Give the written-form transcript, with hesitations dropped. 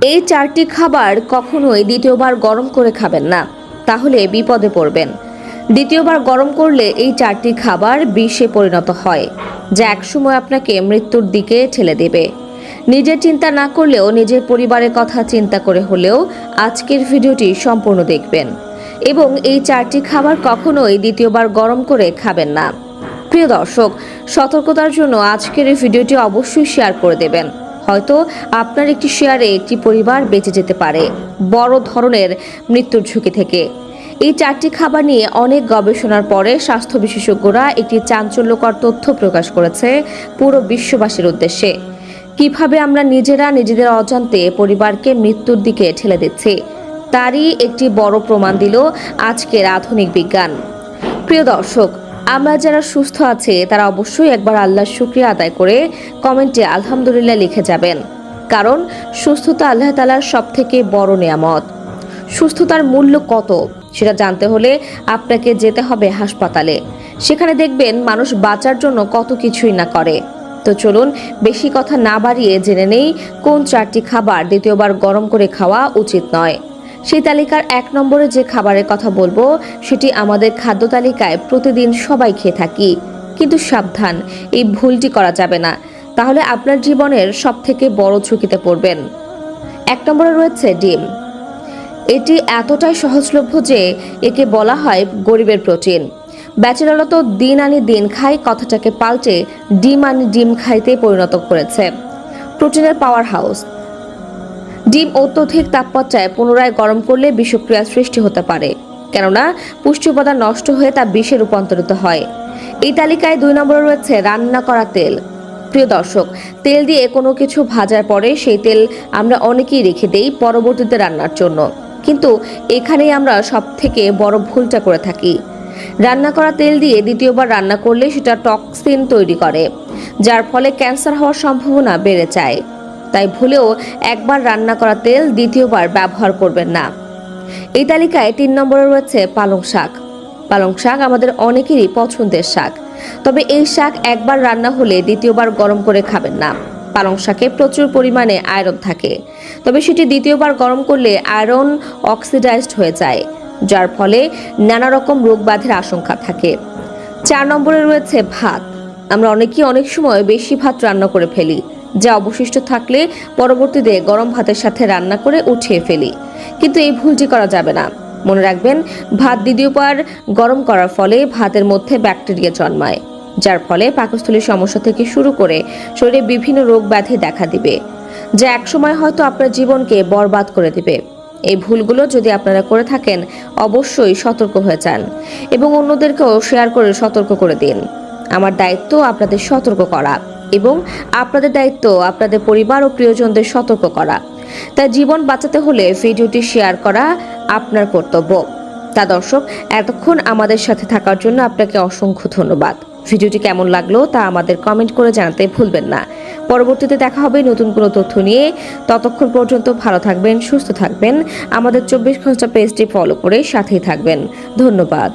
এই 4টি খাবার কখনোই দ্বিতীয়বার গরম করে খাবেন না, তাহলে বিপদে পড়বেন। দ্বিতীয়বার গরম করলে এই 4টি খাবার বিষে পরিণত হয়, যা একসময় আপনাকে মৃত্যুর দিকে ঠেলে দেবে। নিজের চিন্তা না করলেও নিজের পরিবারের কথা চিন্তা করে হলেও আজকের ভিডিওটি সম্পূর্ণ দেখবেন এবং এই 4টি খাবার কখনোই দ্বিতীয়বার গরম করে খাবেন না। প্রিয় দর্শক, সতর্কতার জন্য আজকের এই ভিডিওটি অবশ্যই শেয়ার করে দেবেন। হয়তো আপনার একটি শেয়ারে একটি পরিবার বেঁচে যেতে পারে বড় ধরনের মৃত্যুর ঝুঁকি থেকে। এই 4টি খাবার নিয়ে অনেক গবেষণার পরে স্বাস্থ্য বিশেষজ্ঞরা একটি চাঞ্চল্যকর তথ্য প্রকাশ করেছে পুরো বিশ্ববাসীর উদ্দেশ্যে। কিভাবে আমরা নিজেরা নিজেদের অজান্তে পরিবারকে মৃত্যুর দিকে ঠেলে দিচ্ছি, তারই একটি বড় প্রমাণ দিল আজকের আধুনিক বিজ্ঞান। প্রিয় দর্শক, আমরা যারা সুস্থ আছে তারা অবশ্যই একবার আল্লাহর শুকরিয়া আদায় করে কমেন্টে আলহামদুলিল্লাহ লিখে যাবেন, কারণ সুস্থতা আল্লাহ তাআলার সবথেকে বড় নিয়ামত। সুস্থতার মূল্য কত সেটা জানতে হলে আপনাকে যেতে হবে হাসপাতালে। সেখানে দেখবেন মানুষ বাঁচার জন্য কত কিছুই না করে। তো চলুন বেশি কথা না বাড়িয়ে জেনে নেই কোন 4টি খাবার দ্বিতীয়বার গরম করে খাওয়া উচিত নয়। সেই তালিকার 1 নম্বরে যে খাবারের কথা বলবো সেটি আমাদের খাদ্য তালিকায় প্রতিদিন সবাই খেয়ে থাকি, কিন্তু সাবধান, এই ভুলটি করা যাবে না, তাহলে আপনার জীবনের সবথেকে বড় ঝুঁকিতে পড়বেন। 1 নম্বরে রয়েছে ডিম। এটি এতটাই সহজলভ্য যে একে বলা হয় গরিবের প্রোটিন। ব্যাচেলররা তো দিন আনি দিন খাই কথাটাকে পাল্টে ডিম আনি ডিম খাইতে পরিণত করেছে। প্রোটিনের পাওয়ার হাউস। ডিম অত্যধিক তাপমাত্রায় পুনরায় গরম করলে বিষক্রিয়ার সৃষ্টি হতে পারে, কেননা পুষ্টি উপাদান নষ্ট হয়ে তা বিষে রূপান্তরিত হয়। এই তালিকায় 2 নম্বরে রয়েছে রান্না করা তেল। প্রিয় দর্শক, তেল দিয়ে কোনো কিছু ভাজার পরে সেই তেল আমরা অনেকেই রেখে দেই পরবর্তীতে রান্নার জন্য, কিন্তু এখানেই আমরা সবথেকে বড় ভুলটা করে থাকি। রান্না করা তেল দিয়ে দ্বিতীয়বার রান্না করলে সেটা টক্সিন তৈরি করে, যার ফলে ক্যান্সার হওয়ার সম্ভাবনা বেড়ে যায়। তাই ভুলেও একবার রান্না করা তেল দ্বিতীয়বার ব্যবহার করবেন না। এই তালিকায় 3 নম্বরে রয়েছে পালং শাক। পালং শাক আমাদের অনেকেরই পছন্দের শাক, তবে এই শাক একবার রান্না হলে দ্বিতীয়বার গরম করে খাবেন না। পালং শাকে প্রচুর পরিমাণে আয়রন থাকে, তবে সেটি দ্বিতীয়বার গরম করলে আয়রন অক্সিডাইজড হয়ে যায়, যার ফলে নানা রকম রোগ ব্যাধির আশঙ্কা থাকে। 4 নম্বরে রয়েছে ভাত। আমরা অনেকেই অনেক সময় বেশি ভাত রান্না করে ফেলি, যা অবশিষ্ট থাকলে পরবর্তীতে গরম ভাতের সাথে রান্না করে উঠিয়ে ফেলি, কিন্তু এই ভুলটি করা যাবে না। মনে রাখবেন, ভাত দ্বিতীয়বার গরম করার ফলে ভাতের মধ্যে ব্যাকটেরিয়া জন্মায়, যার ফলে পাকস্থলীর সমস্যা থেকে শুরু করে শরীরে বিভিন্ন রোগ ব্যাধি দেখা দিবে, যা একসময় হয়তো আপনার জীবনকে বরবাদ করে দিবে। এই ভুলগুলো যদি আপনারা করে থাকেন অবশ্যই সতর্ক হয়ে যান এবং অন্যদেরকেও শেয়ার করে সতর্ক করে দিন। আমার দায়িত্ব আপনাদের সতর্ক করা এবং আপনাদের দায়িত্ব আপনাদের পরিবার ও প্রিয়জনদের সতর্ক করা। তাই জীবন বাঁচাতে হলে ভিডিওটি শেয়ার করা আপনার কর্তব্য। তা দর্শক, এতক্ষণ আমাদের সাথে থাকার জন্য আপনাকে অসংখ্য ধন্যবাদ। ভিডিওটি কেমন লাগলো তা আমাদের কমেন্ট করে জানাতে ভুলবেন না। পরবর্তীতে দেখা হবে নতুন কোনো তথ্য নিয়ে। ততক্ষণ পর্যন্ত ভালো থাকবেন, সুস্থ থাকবেন। আমাদের 24 ঘন্টা পেজটি ফলো করে সাথেই থাকবেন। ধন্যবাদ।